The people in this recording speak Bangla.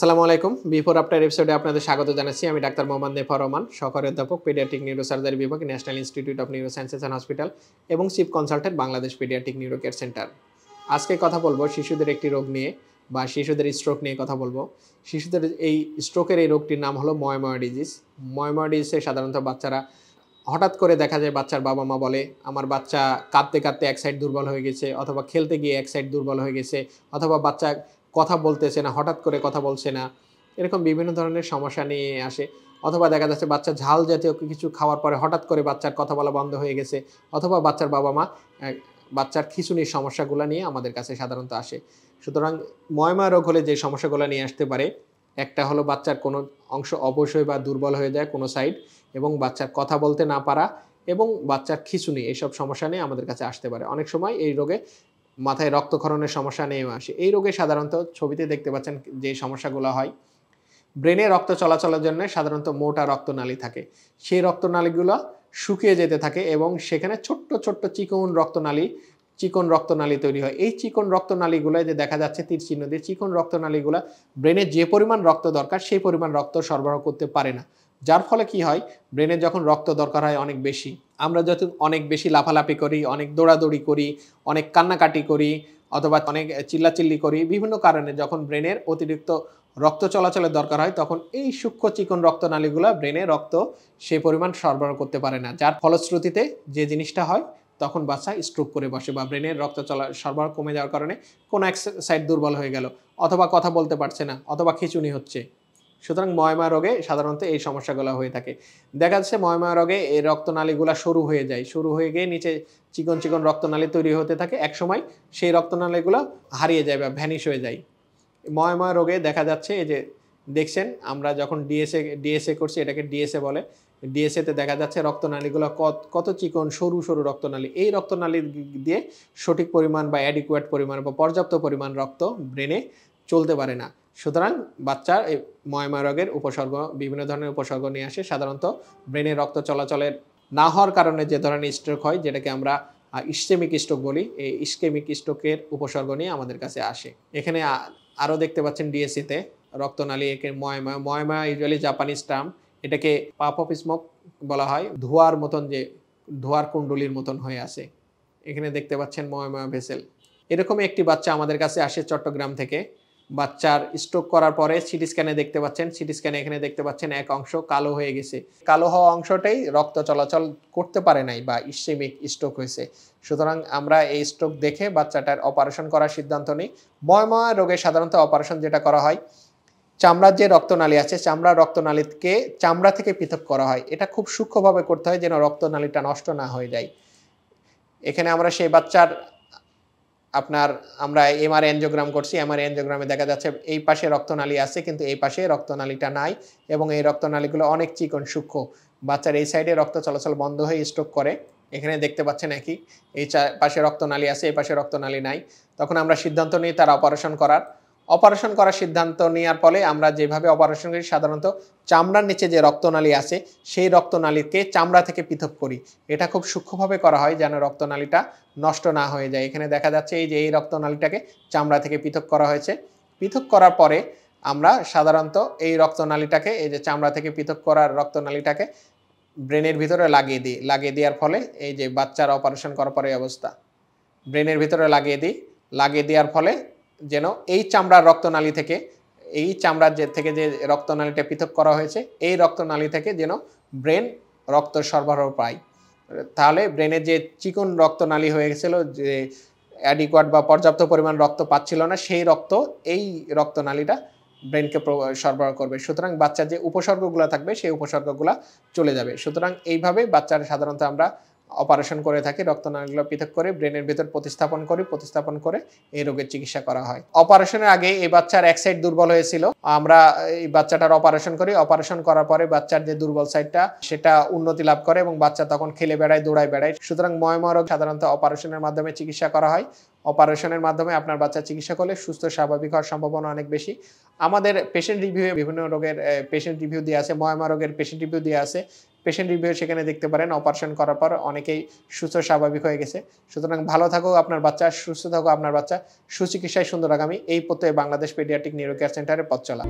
আসসালামু আলাইকুম। বিফোর আফটার এপিসোডে আপনাদের স্বাগত জানাচ্ছি। আমি ডাক্তার মোহাম্মদ নেফা রহমান, সহকারী অধ্যাপক পেডিয়াট্রিক নিউরোসার্জারি বিভাগ, National Institute of Neurosciences and Hospital এবং chief consultant Bangladesh paediatric neuro care centre. আজকে কথা বলবো শিশুদের একটি রোগ নিয়ে বা শিশুদের স্ট্রোক নিয়ে কথা বলবো। শিশুদের এই স্ট্রোকের এই রোগটির নাম হলো ময়ময় ডিজিজ। ময়ময় ডিজিজে সাধারণত বাচ্চারা হঠাৎ করে দেখা যায় বাচ্চার বাবা মা বলে আমার বাচ্চা কাঁদতে কাঁদতে এক সাইড দুর্বল হয়ে গেছে, অথবা খেলতে গিয়ে এক সাইড দুর্বল হয়ে গেছে, অথবা বাচ্চা কথা বলতেছে না, হঠাৎ করে কথা বলছে না, এরকম বিভিন্ন ধরনের সমস্যা নিয়ে আসে। অথবা দেখা যাচ্ছে বাচ্চা ঝাল জাতীয় কিছু খাওয়ার পরে হঠাৎ করে বাচ্চার কথা বলা বন্ধ হয়ে গেছে, অথবা বাচ্চার বাবা মা বাচ্চার খিঁচুনির সমস্যাগুলো নিয়ে আমাদের কাছে সাধারণত আসে। সুতরাং ময়মা রোগ হলে যে সমস্যাগুলো নিয়ে আসতে পারে, একটা হলো বাচ্চার কোনো অংশ অবশ্যই বা দুর্বল হয়ে যায় কোনো সাইড, এবং বাচ্চার কথা বলতে না পারা, এবং বাচ্চার খিঁচুনি, এইসব সমস্যা নিয়ে আমাদের কাছে আসতে পারে। অনেক সময় এই রোগে মাথায় রক্তক্ষরণের সমস্যা নিয়েও আসে। এই রোগে সাধারণত ছবিতে দেখতে পাচ্ছেন যে সমস্যাগুলো হয়, ব্রেনে রক্ত চলাচলের জন্য সাধারণত মোটা রক্তনালী থাকে, সেই রক্তনালীগুলো শুকিয়ে যেতে থাকে এবং সেখানে ছোট্ট ছোট্ট চিকন রক্তনালী তৈরি হয়। এই চিকন রক্তনালীগুলো যে দেখা যাচ্ছে তীর চিহ্ন দিয়ে, চিকন রক্তনালীগুলো ব্রেনে যে পরিমাণ রক্ত দরকার সেই পরিমাণ রক্ত সরবরাহ করতে পারে না, যার ফলে কি হয়, ব্রেনে যখন রক্ত দরকার হয় অনেক বেশি, আমরা যত অনেক বেশি লাফালাফি করি, অনেক দৌড়াদৌড়ি করি, অনেক কান্নাকাটি করি, অথবা অনেক চিল্লাচিল্লি করি, বিভিন্ন কারণে যখন ব্রেনের অতিরিক্ত রক্ত চলাচলের দরকার হয়, তখন এই সূক্ষ্ম চিকন রক্তনালীগুলো ব্রেনে রক্ত সে পরিমাণ সরবরাহ করতে পারে না, যার ফলশ্রুতিতে যে জিনিসটা হয়, তখন বাচ্চা স্ট্রোক করে বসে বা ব্রেনের রক্ত সরবরাহ কমে যাওয়ার কারণে কোনো এক সাইড দুর্বল হয়ে গেল, অথবা কথা বলতে পারছে না, অথবা খিঁচুনি হচ্ছে। সুতরাং ময়মা রোগে সাধারণত এই সমস্যাগুলো হয়ে থাকে। দেখা যাচ্ছে ময়মা রোগে এই রক্তনালীগুলো শুরু হয়ে যায়, শুরু হয়ে গিয়ে নিচে চিকন চিকন রক্তনালী তৈরি হতে থাকে, একসময় সেই রক্তনালীগুলো হারিয়ে যায় বা ভ্যানিশ হয়ে যায়। ময়মা রোগে দেখা যাচ্ছে এই যে দেখছেন, আমরা যখন ডিএসএ করছি, এটাকে ডিএসএ বলে, ডিএসএতে দেখা যাচ্ছে রক্তনালীগুলো কত চিকন সরু সরু রক্তনালী। এই রক্তনালী দিয়ে সঠিক পরিমাণ বা অ্যাডিকুয়েট পরিমাণ বা পর্যাপ্ত পরিমাণ রক্ত ব্রেনে চলতে পারে না। সুতরাং বাচ্চার এই ময়মা রোগের উপসর্গ বিভিন্ন ধরনের উপসর্গ নিয়ে আসে। সাধারণত ব্রেনে রক্ত চলাচলের না হওয়ার কারণে যে ধরনের স্ট্রোক হয়, যেটাকে আমরা ইসকেমিক স্ট্রোক বলি, এই ইসকেমিক স্ট্রোকের উপসর্গ নিয়ে আমাদের কাছে আসে। এখানে আরও দেখতে পাচ্ছেন ডিএসসিতে রক্তনালী, একে ময়মা ইউজুয়ালি জাপানিজ টার্ম, এটাকে পাফ অফ স্মোক বলা হয়, ধোঁয়ার মতন, যে ধোঁয়ার কুণ্ডলির মতন হয়ে আসে। এখানে দেখতে পাচ্ছেন ময়মা ভেসেল। এরকমই একটি বাচ্চা আমাদের কাছে আসে চট্টগ্রাম থেকে। বাচ্চার স্ট্রোক করার পরে সিটি স্ক্যানে দেখতে পাচ্ছেন, সিটি স্ক্যানে এখানে দেখতে পাচ্ছেন এক অংশ কালো হয়ে গেছে, কালো হওয়া অংশটাই রক্ত চলাচল করতে পারে নাই বা ইসকেমিক স্ট্রোক হয়েছে। সুতরাং আমরা এই স্ট্রোক দেখে বাচ্চাটার অপারেশন করার সিদ্ধান্ত নিই। ময়মা রোগে সাধারণত অপারেশন যেটা করা হয়, চামড়ার যে রক্তনালী আছে, চামড়ার রক্তনালীকে চামড়া থেকে পৃথক করা হয়। এটা খুব সূক্ষ্মভাবে করতে হয় যেন রক্তনালীটা নষ্ট না হয়ে যায়। এখানে আমরা সেই বাচ্চার আমরা এমআরআই এনজিওগ্রাম করছি, এমআরআই এনজিওগ্রামে দেখা যাচ্ছে এই পাশে রক্তনালী আছে কিন্তু এই পাশে রক্তনালীটা নাই, এবং এই রক্তনালীগুলো অনেক চিকন সূক্ষ্ম। বাচ্চার এই সাইডে রক্ত চলাচল বন্ধ হয়ে স্ট্রোক করে। এখানে দেখতে পাচ্ছেন একই, এই পাশে রক্তনালী আছে, এই পাশে রক্তনালী নাই। তখন আমরা সিদ্ধান্ত নিই তার অপারেশন করার সিদ্ধান্ত নেওয়ার ফলে আমরা যেভাবে অপারেশন করি, সাধারণত চামড়ার নিচে যে রক্তনালী আছে সেই রক্তনালীকে চামড়া থেকে পৃথক করি। এটা খুব সূক্ষ্মভাবে করা হয় যেন রক্তনালীটা নষ্ট না হয়ে যায়। এখানে দেখা যাচ্ছে এই যে এই রক্তনালীটাকে চামড়া থেকে পৃথক করা হয়েছে। পৃথক করার পরে আমরা সাধারণত এই রক্তনালীটাকে, এই যে চামড়া থেকে পৃথক করার রক্তনালীটাকে ব্রেনের ভিতরে লাগিয়ে দেওয়ার ফলে এই যে বাচ্চার অপারেশন করার পরে অবস্থা, ব্রেনের ভিতরে লাগিয়ে দেওয়ার ফলে যেন এই চামড়ার রক্তনালী থেকে, এই চামড়ার থেকে যে রক্তনালীটা পৃথক করা হয়েছে, এই রক্তনালী থেকে যেন ব্রেন রক্ত সরবরাহ পায়। তাহলে ব্রেনের যে চিকন রক্তনালী হয়ে গেছিলো, যে অ্যাডিকুয়েট বা পর্যাপ্ত পরিমাণ রক্ত পাচ্ছিল না, সেই রক্ত এই রক্তনালীটা ব্রেনকে সরবরাহ করবে। সুতরাং বাচ্চার যে উপসর্গগুলো থাকবে সেই উপসর্গগুলো চলে যাবে। সুতরাং এইভাবে বাচ্চার সাধারণত আমরা অপারেশন করে থাকি, রক্তনালীগুলো পৃথক করে ব্রেনের ভিতর প্রতিস্থাপন করে এই রোগের চিকিৎসা করা হয়। অপারেশনের আগে এই বাচ্চার এক সাইড দুর্বল হয়েছিল, আমরা এই বাচ্চাটার অপারেশন করি। অপারেশন করার পরে বাচ্চার যে দুর্বল সাইডটা সেটা উন্নতি লাভ করে এবং বাচ্চা তখন খেলে বেড়ায়, দৌড়ায় বেড়ায়। সুতরাং ময়মা রোগ সাধারণত অপারেশনের মাধ্যমে চিকিৎসা করা হয়। অপারেশনের মাধ্যমে আপনার বাচ্চা চিকিৎসা করলে সুস্থ স্বাভাবিক হওয়ার সম্ভাবনা অনেক বেশি। আমাদের পেশেন্ট রিভিউ বিভিন্ন রোগের পেশেন্ট রিভিউ দিয়ে আছে, ময়মা রোগের পেশেন্ট রিভিউ দিয়ে আছে, পেশেন্ট রিভিউ সেখানে দেখতে পারেন। অপারেশন করার পর অনেকেই সুস্থ স্বাভাবিক হয়ে গেছে। সুতরাং ভালো থাকুক আপনার বাচ্চা, সুস্থ থাকুক আপনার বাচ্চা, সুচিকিৎসায় সুন্দর আগামী এই প্রত্যয়ে বাংলাদেশ পেডিয়াট্রিক নিউরো কেয়ার সেন্টারের পথ চলা।